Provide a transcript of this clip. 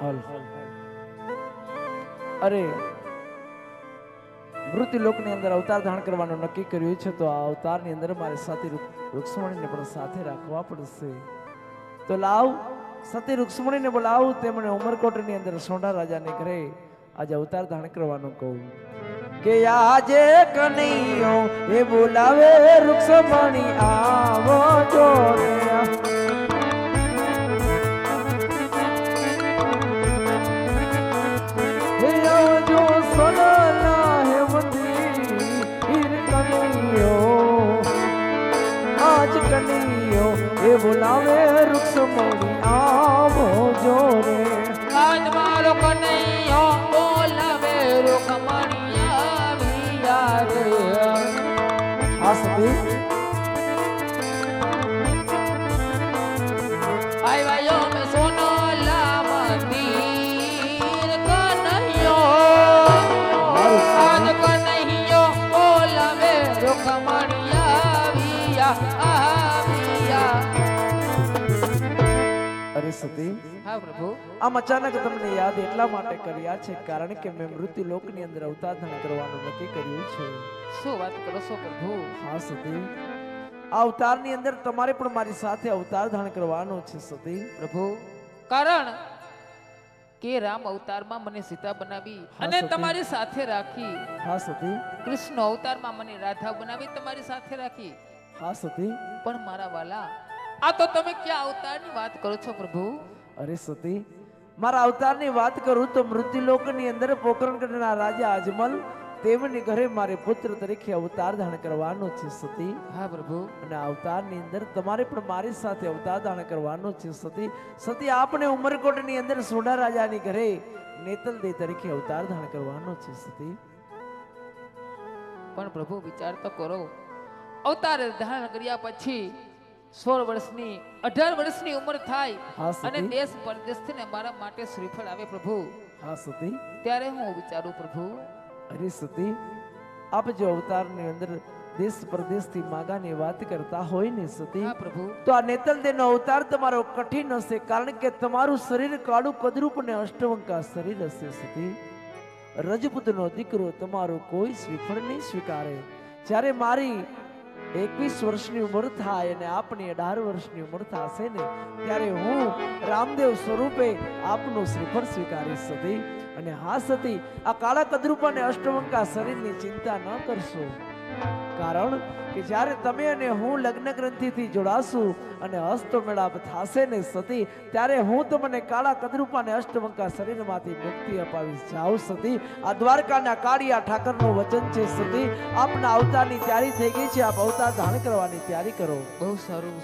હલ અરે મૃત્યુલોકની અંદર અવતાર ધારણ કરવાનું નક્કી કર્યું છે, તો આ અવતારની અંદર મારે સતી રૂક્ષ્મણીને પણ સાથે રાખવા પડશે. તો લાવ સતી રૂક્ષ્મણીને બોલાવું, તેમણે ઉમરકોટની અંદર સોંઢા રાજાને ઘરે આજે અવતાર ધારણ કરવાનું કહું કે આજે કનૈયો એ બોલાવે રૂક્ષ્મણી આવો જો કનૈયો એ બોલાવે રૂક્ષ્મણી આવો જો રે. આજ મારો કનૈયો બોલાવે રૂક્ષ્મણી આવ્યા રે. આ સતી આવ્યો મે સોનલા મંદિર કનૈયો. આજ કનૈયો બોલાવે રૂક્ષ્મણી આવ્યા. અરે સતી, હા પ્રભુ. આમ અચાનક તમને યાદ એટલા માટે કર્યા છે કારણ કે મેં મૃત્યુ લોકની અંદર અવતાર ધારણ કરવાનું નક્કી કર્યું છે. શું વાત કરો છો પ્રભુ? હા સતી, આ અવતારની અંદર તમારે પણ મારી સાથે અવતાર ધારણ કરવાનો છે સતી. પ્રભુ, કારણ કે રામ અવતારમાં મને સીતા બનાવી હા, અને સતી. તમારી સાથે રાખી. હા સતી, કૃષ્ણ અવતારમાં મને રાધા બનાવી તમારી સાથે રાખી. હા સતી. પણ મારા વાલા, આ તો તમે ક્યાં અવતારની વાત કરો છો પ્રભુ? અરે સતી, મારા અવતારની વાત કરું તો મૃત્યુલોકની અંદર પોકરણગઢના રાજા અજમલ તેમની ઘરે મારે પુત્ર તરીકે અવતાર ધારણ કરવાનો છે સતી. હા પ્રભુ. અને આ અવતારની અંદર તમારે પણ મારી સાથે અવતાર ધારણ કરવાનો છે સતી. સતી, આપણે ઉમરકોટની અંદર સોઢા રાજાની ઘરે નેતલ દે તરીકે અવતાર ધારણ કરવાનો છે સતી. પણ પ્રભુ વિચાર તો કરો, અવતાર ધારણ કર્યા પછી 16 વર્ષની 18 વર્ષની ઉંમર થાય હા સતી. અને દેશ પરદેશથી ને મારા માટે શ્રીફળ આવે પ્રભુ, હા સતી. ત્યારે હું વિચારું પ્રભુ, અરે સતી, આપ જો અવતારની અંદર દેશ પરદેશથી માગાની વાત કરતા હોય ને સતી, હા પ્રભુ, તો આ નેતલ દેનો અવતાર તમારો કઠિન હશે કારણ કે તમારું શરીર કાળું કદરૂપ અને અષ્ટવંકા શરીર હશે સતી. રજપૂતનો દીકરો તમારો કોઈ શ્રીફળ નહીં સ્વીકારે. જ્યારે મારી 21 વર્ષની ઉંમર થાય અને આપની 18 વર્ષની ઉંમર થશે ને ત્યારે હું રામદેવ સ્વરૂપે આપનું શ્રીફળ સ્વીકારીશ સતી. અને હા સતી, આ કાળા કદરૂપ અને અષ્ટવંકા શરીરની ચિંતા ન કરશો, કારણ કે જ્યારે તમે અને હું લગ્ન ગ્રંથિથી જોડાશું અને હસ્તો મેળાપ થશે ને સતી, ત્યારે હું તમને કાળા કદરૂપ અને અષ્ટવંકા શરીરમાંથી મુક્તિ અપાવીશ. જાઓ સતી, આ દ્વારકાના કાળિયા ઠાકરનું વચન છે સતી. આપના અવતારની તૈયારી થઈ ગઈ છે, આપ અવતાર ધારણ કરવાની તૈયારી કરો. બહુ સારું